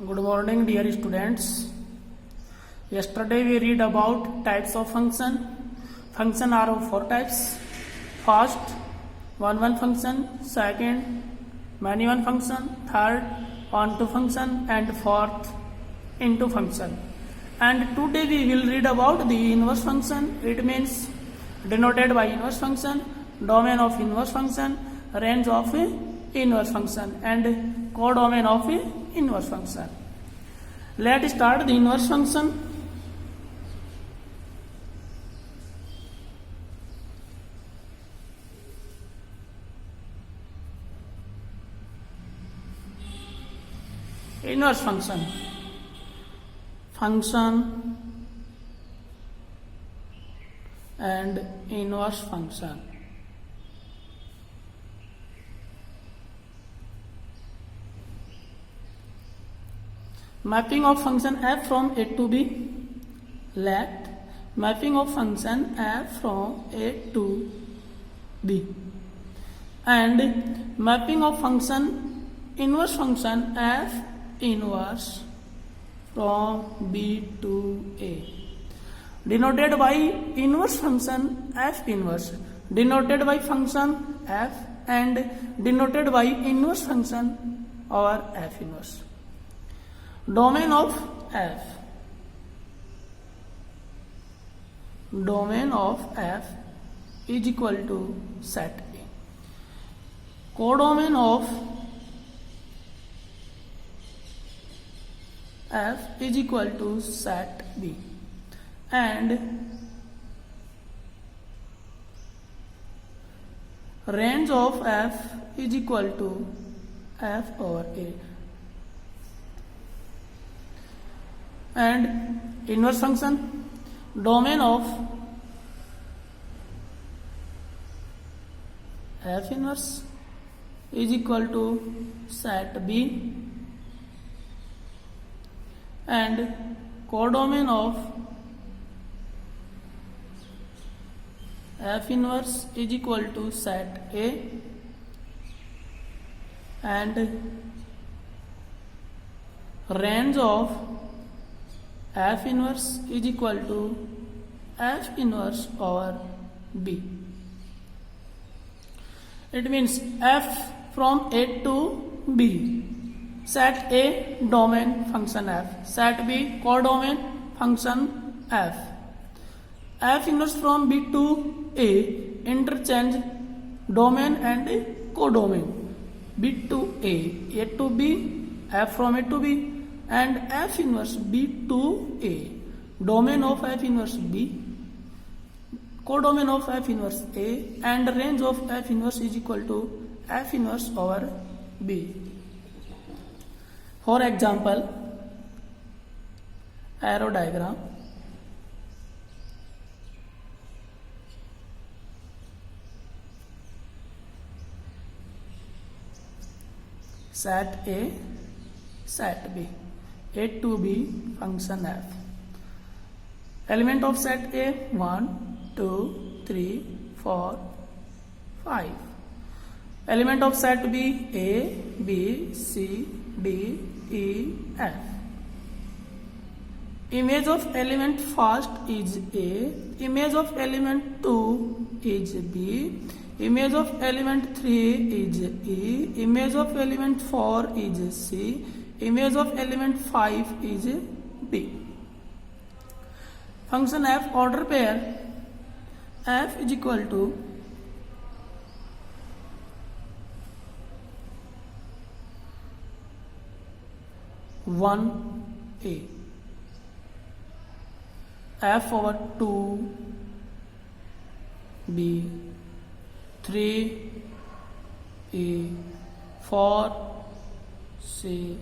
Good morning, dear students. Yesterday we read about types of function. Function are of four types. First, one function. Second, many-one function. Third, on-to function. And fourth, into function. And today we will read about the inverse function. It means denoted by inverse function, domain of inverse function, range of inverse function, and codomain of inverse function. Let's start the inverse function. Inverse function. Function and inverse function. Mapping of function f from a to b. Let mapping of function f from a to b and mapping of function inverse function f inverse from b to a, denoted by inverse function f inverse, denoted by function f, and denoted by inverse function or f inverse. Domain of f. Domain of f is equal to set A. Codomain of f is equal to set B. And range of f is equal to f over A. And inverse function, domain of f inverse is equal to set B, and codomain of f inverse is equal to set A, and range of f inverse is equal to f inverse over B. It means f from A to B. Set A domain function f. Set B codomain function f. F inverse from B to A, interchange domain and codomain. B to A to B, f from A to B, and f inverse B to A, domain of f inverse B, codomain of f inverse A, and range of f inverse is equal to f inverse over B. For example, arrow diagram. Set A, set B. A to B function f. Element of set A 1, 2, 3, 4, 5. Element of set B A, B, C, D, E, F. Image of element first is A. Image of element 2 is B. Image of element 3 is E. Image of element 4 is C. Image of element 5 is B. Function f order pair f is equal to one A, f over 2 B, 3 E, 4 C,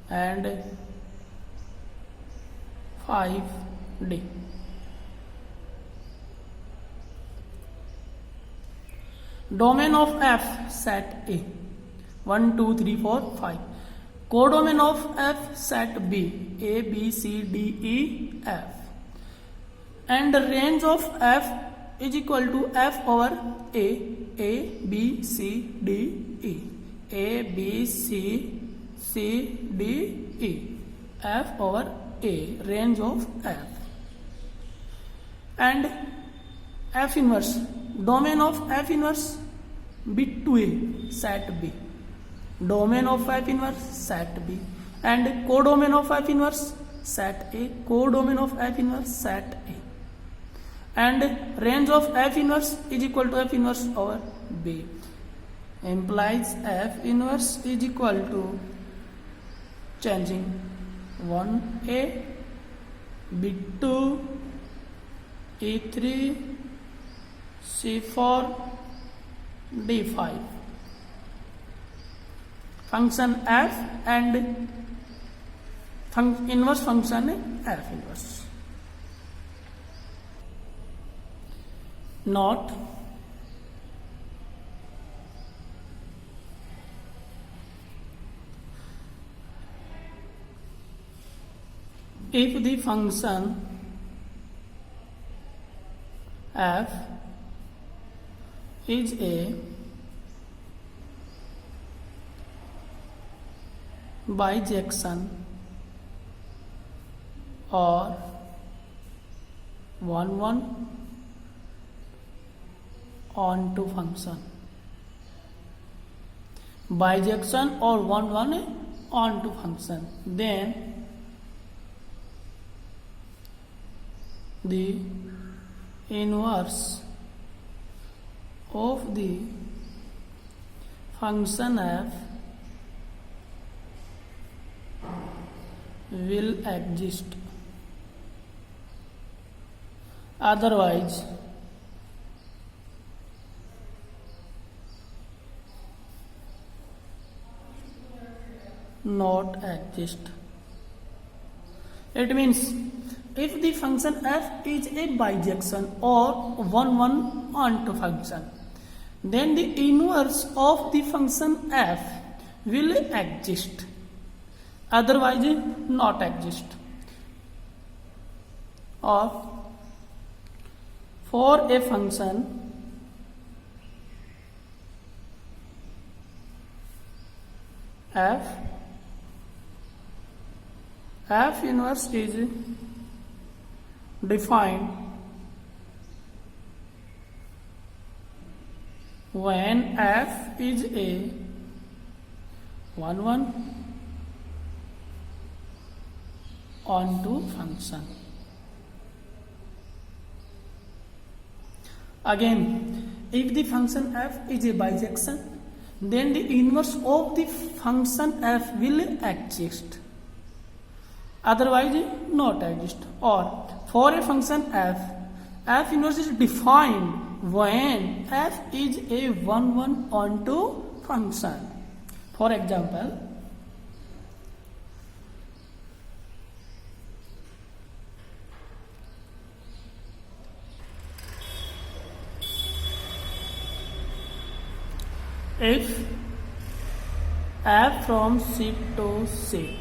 and 5 D. Domain of f set A 1, 2, 3, 4, 5. Codomain of f set B A, B, C, D, E, F. And the range of f is equal to f over A, B, C, D, E. A, B, C, C, D, E. f over a, range of f. And f inverse, domain of f inverse bit to a, set B. Domain of f inverse, set B. And codomain of f inverse, set A. Codomain of f inverse, set A. And range of f inverse is equal to f inverse over B. Implies f inverse is equal to changing 1a, b2, e3, c4, d5. Function f and inverse function f inverse. Note: if the function f is a bijection or 1-1 onto function, bijection or 1-1 onto function, then the inverse of the function f will exist. Otherwise, not exist. It means if the function f is a bijection or 1-1 onto function, then the inverse of the function f will exist. Otherwise, not exist. Or for a function f inverse is defined when f is a 1-1 onto function. Again, if the function f is a bijection, then the inverse of the function f will exist. Otherwise, not exist. Or for a function f inverse is defined when f is a 1-1 onto function. For example, if f from C to C,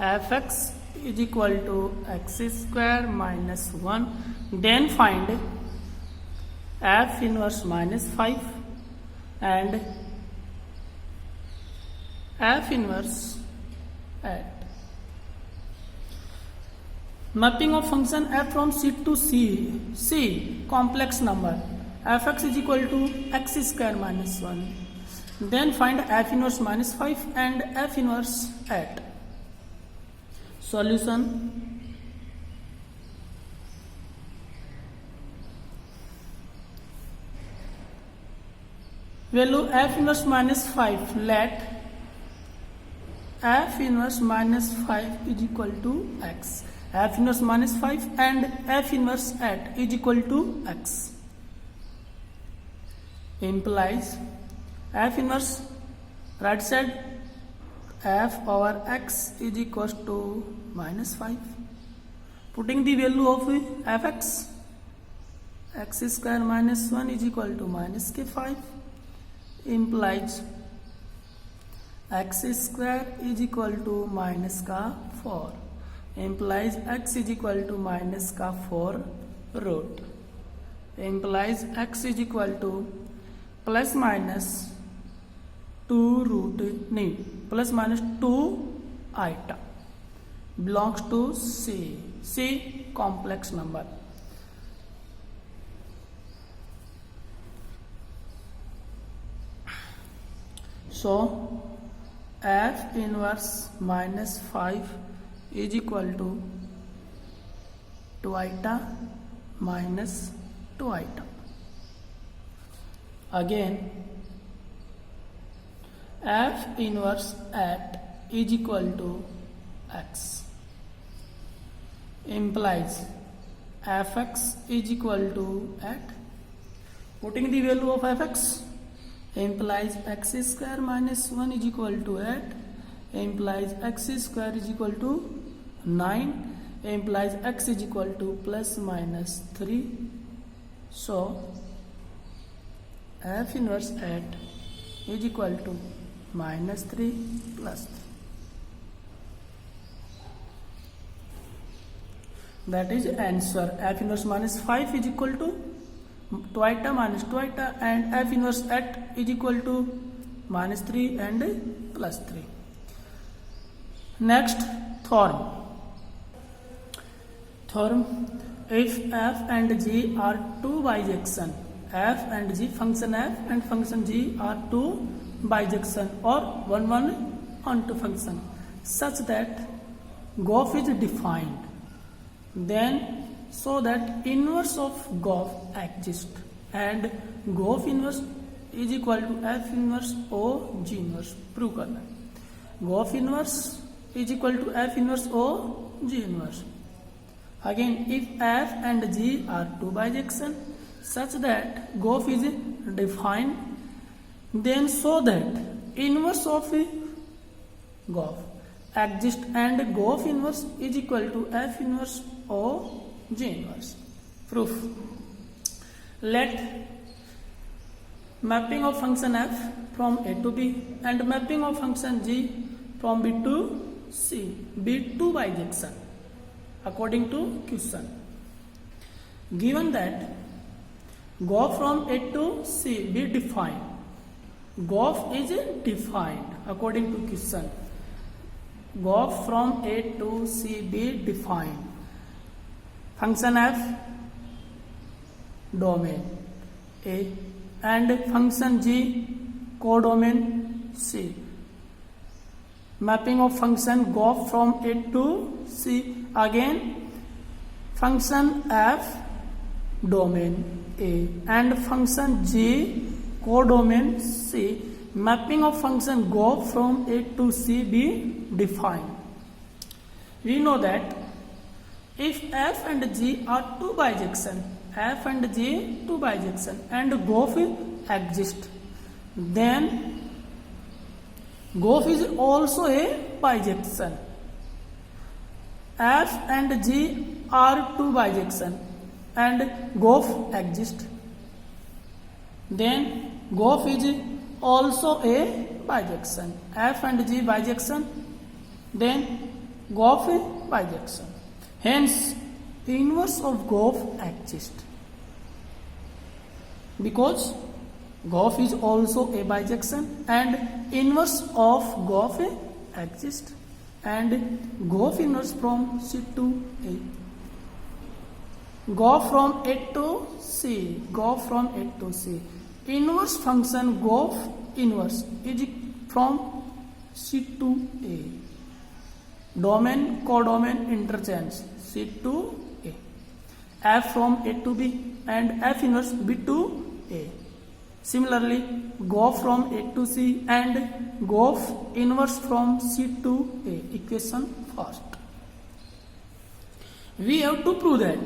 fx is equal to x square minus 1, then find f inverse minus 5 and f inverse at. Mapping of function f from C to C, complex number, fx is equal to x square minus 1, then find f inverse minus 5 and f inverse at. Solution: value f inverse minus 5, let f inverse minus 5 is equal to x, f inverse minus 5 and f inverse at is equal to x. Implies f inverse, right side, f over x is equals to minus 5. Putting the value of fx, x square minus 1 is equal to minus k5, implies x square is equal to minus ka 4, implies x is equal to minus ka 4 root, implies x is equal to plus minus 2 root नहीं plus minus 2 iota belongs to C complex number. So f inverse minus 5 is equal to 2 iota minus 2 iota. Again, f inverse at is equal to x implies fx is equal to at, putting the value of fx implies x square minus 1 is equal to 8, implies x square is equal to 9, implies x is equal to plus minus 3. So f inverse at is equal to minus 3 plus 3. That is answer. F inverse minus 5 is equal to 2 iota minus 2 iota, and f inverse at is equal to minus 3 and plus 3. Next, theorem. If f and g are two bijection, f and g, function f and function g are two bijection or one onto function such that GOF is defined, then so that inverse of GOF exists and GOF inverse is equal to f inverse o g inverse. Prove करना है. GOF inverse is equal to f inverse o g inverse. Again, if f and g are two bijection such that GOF is defined, then so that inverse of GOF exists and GOF inverse is equal to f inverse o g inverse. Proof. Let mapping of function f from a to b and mapping of function g from b to c be two bijection according to question. Given that GOF from a to c be defined, GOF is defined according to question. GOF from a to c be defined. Function f domain a and function g codomain c. Mapping of function GOF from a to c. Again, function f domain a and function g codomain c. Mapping of function GOF from a to c be defined. We know that if f and g are two bijection, f and g two bijection and GOF exist, then GOF is also a bijection. F and g are two bijection and GOF exist, then GOF is also a bijection. F and g bijection, then GOF is bijection. Hence, inverse of GOF exists. Because GOF is also a bijection and inverse of GOF exists, and GOF inverse from C to A. GOF from A to C. GOF from A to C. Inverse function GOF inverse is from C to A. Domain codomain interchange C to A. F from A to B and F inverse B to A. Similarly, GOF from A to C and GOF inverse from C to A. Equation first. We have to prove that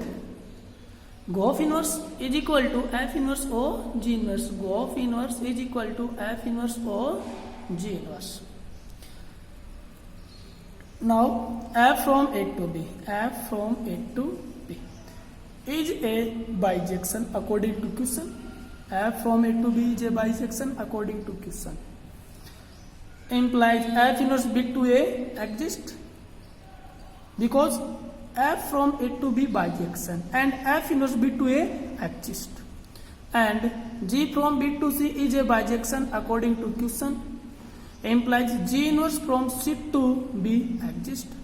GOF inverse is equal to F inverse O G inverse. GOF inverse is equal to F inverse O G inverse. Now, F from A to B. F from A to B is a bijection according to question. F from A to B is a bijection according to question. Implies F inverse B to A exists because F from A to B bijection and F inverse B to A exists, and G from B to C is a bijection according to question. implies G inverse from C to B exists.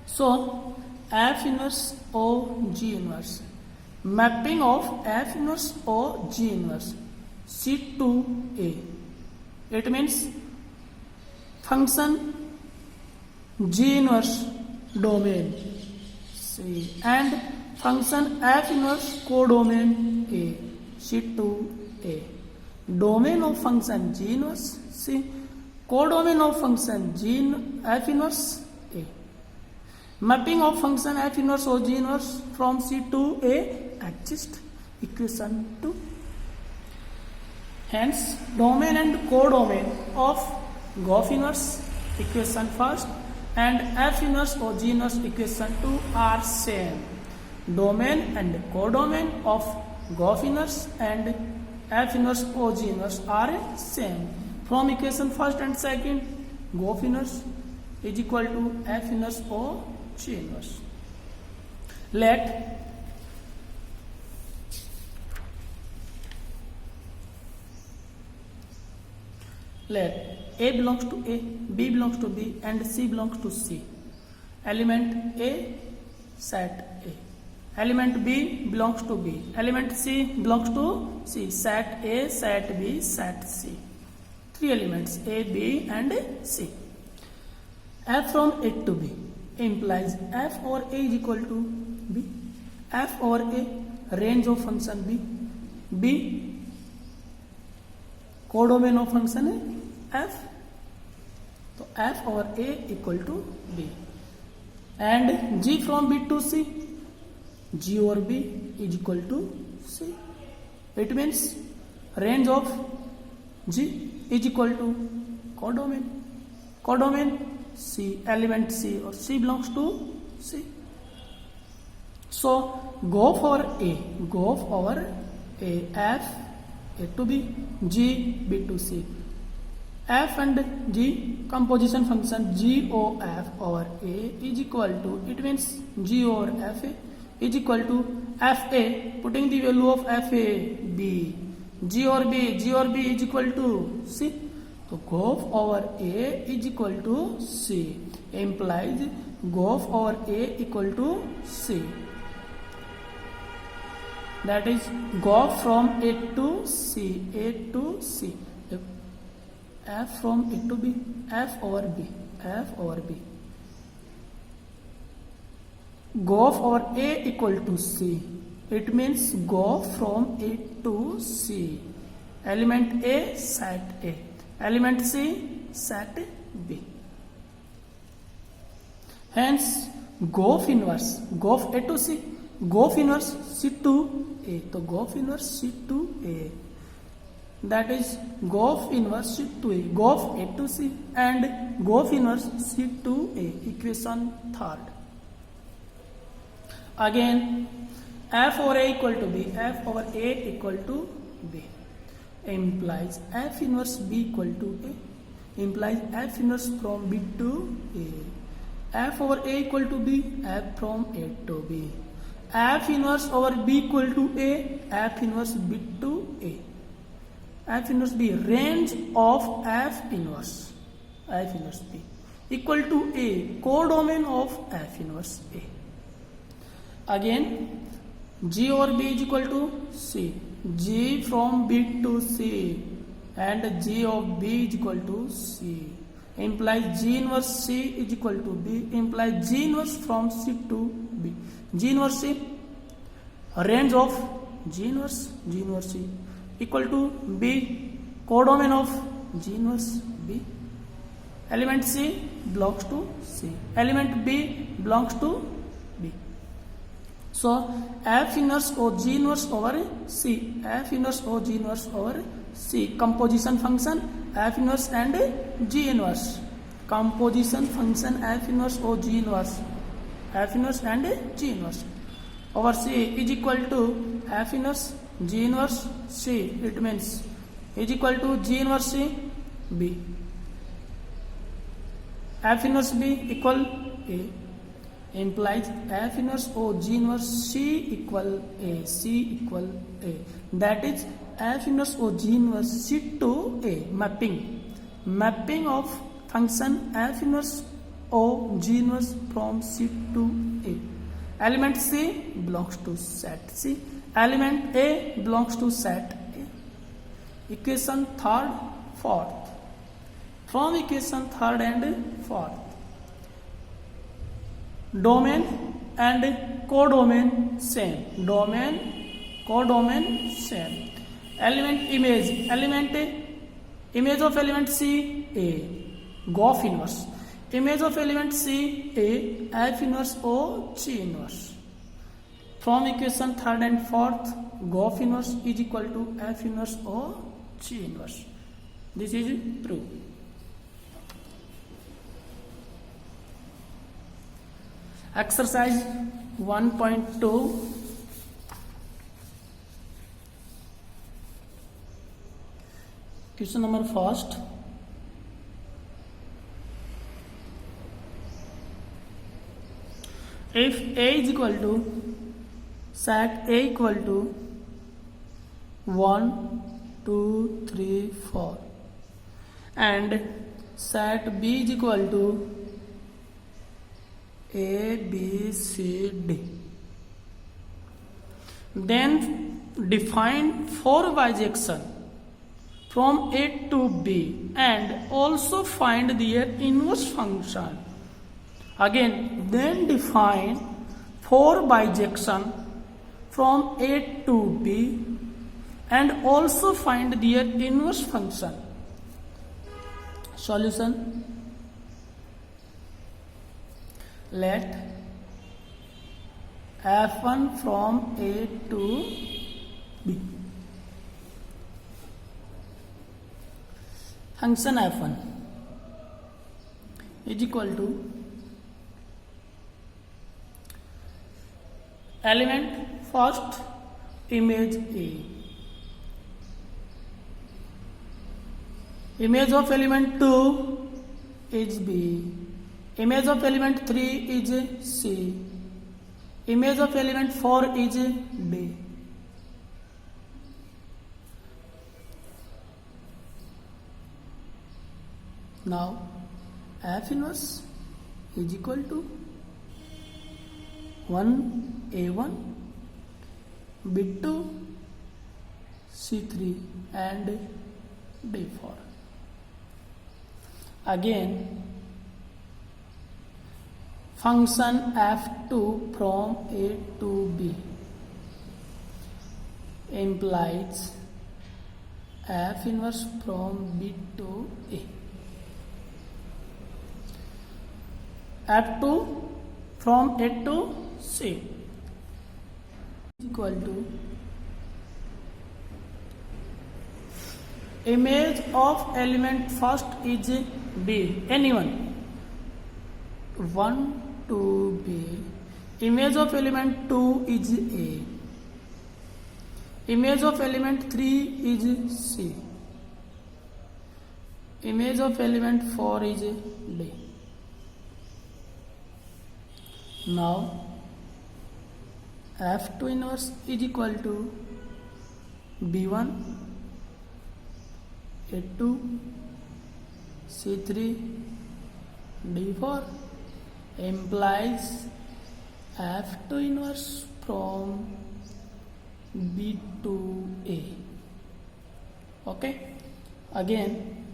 So F inverse O G inverse, mapping of F inverse O G inverse C to A. It means function G inverse domain C and function F inverse codomain A C to A. Domain of function G inverse C, codomain of function F inverse A. Mapping of function F inverse or G inverse from C to A exists. Equation 2. Hence, domain and codomain of Goff inverse equation first and F inverse or G inverse equation 2 are same. Domain and codomain of Goff inverse and F inverse or G inverse are same. From equation first and second, Goff inverse is equal to F inverse or G inverse. Let A belongs to A, B belongs to B and C belongs to C. Element A, set A. Element B belongs to B. Element C belongs to C. Set A, set B, set C. Three elements A, B and C. F from A to B implies F over A is equal to B. F over A, range of function B. B, codomain of function है F. So F over A equal to B. And G from B to C, G over B is equal to C. It means range of G is equal to codomain. Codomain C, element C or C belongs to C. So go for A, F A to B, G B to C. F and G composition function G O F over A is equal to, it means G over F A is equal to F A, putting the value of F A B, G over B is equal to C. So GOF over A is equal to C, implies GOF over A equal to C. That is GOF from A to C, A to C. F from A to B, F over B, F over B. GOF over A equal to C. It means GOF from A to C. Element A, set A. Element C, set B. Hence, GOF inverse, GOF A to C, GOF inverse C to A. So GOF inverse C to A. That is GOF inverse C to A, GOF A to C and GOF inverse C to A. Equation third. Again, F over A equal to B, F over A equal to B. Implies F inverse B equal to A. Implies F inverse from B to A. F over A equal to B, F from A to B. F inverse over B equal to A, F inverse B to A. F inverse B, range of F inverse B equal to A, codomain of F inverse A. Again, G over B is equal to C, G from B to C and G of B is equal to C. Implies G inverse C is equal to B, implies G inverse from C to B. G inverse C, range of G inverse C equal to B, codomain of G inverse B. Element C belongs to C, element B belongs to B. So F inverse or G inverse over C, F inverse or G inverse over C. Composition function F inverse and G inverse. Composition function F inverse or G inverse, F inverse and G inverse over C is equal to F inverse G inverse C. It means is equal to G inverse C B. F inverse B equal A. Implies F inverse or G inverse C equal A, C equal A. That is F inverse or G inverse C to A, mapping mapping of function f inverse O G inverse from C to A. Element C belongs to set C. Element A belongs to set A. Equation third, fourth. From equation third and fourth, domain and codomain same. Domain, codomain same. Element image of element C A, Goff inverse. Image of element C A, F inverse O G inverse. From equation third and fourth, Goff inverse is equal to F inverse O G inverse. This is true. Exercise 1.2. Question number first. If A is equal to, set A equal to 1, 2, 3, 4 and set B is equal to A, B, C, D, then define 4 bijection from A to B and also find their inverse function. Again, then define 4 bijection from A to B and also find their inverse function. Solution. Let F1 from A to B. Function F1 is equal to element first, image A. Image of element 2 is B. Image of element 3 is C. Image of element 4 is D. Now F inverse is equal to 1 A1, B2, C3 and D4. Again, function F2 from A to B implies F inverse from B to A. F2 from A to C is equal to image of element first is B, anyone 1 to B. Image of element 2 is A. Image of element 3 is C. Image of element 4 is D. Now F2 inverse is equal to B1, A2, C3, D4 implies F2 inverse from B to A. Okay, again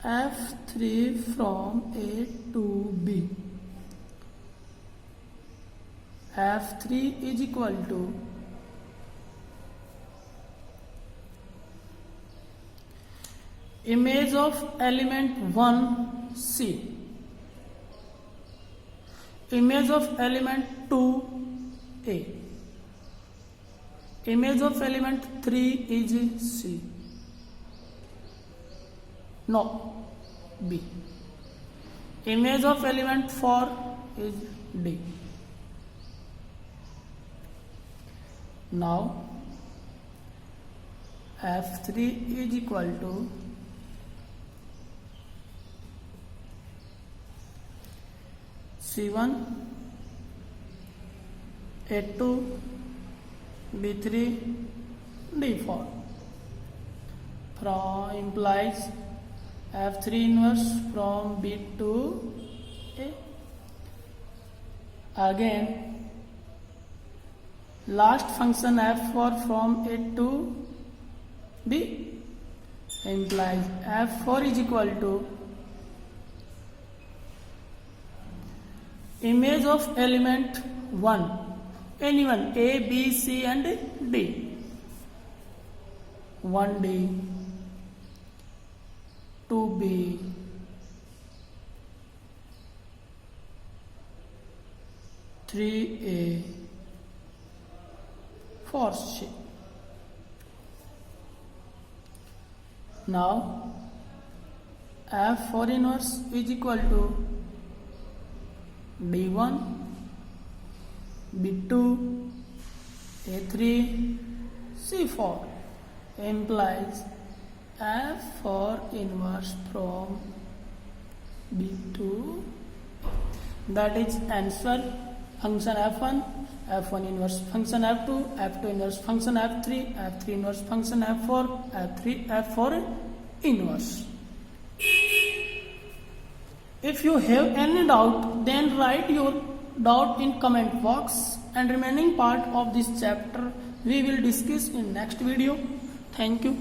F3 from A to B. F3 is equal to image of element 1 C, image of element 2 A, image of element 3 is C, no, B, image of element 4 is D. Now F3 is equal to C1, A2, B3, D4. from implies F3 inverse from B to A. Again, last function F4 from A to B implies F4 is equal to image of element 1, anyone A, B, C and D. 1D, 2B, 3A, 4C. Now F4 inverse is equal to D1, B2, A3, C4 implies F4 inverse from B to that is answer. Function F1, F1 inverse function F2, F2 inverse function F3, F3 inverse function F4, F4 inverse. If you have any doubt, then write your doubt in comment box, and remaining part of this chapter we will discuss in next video. Thank you.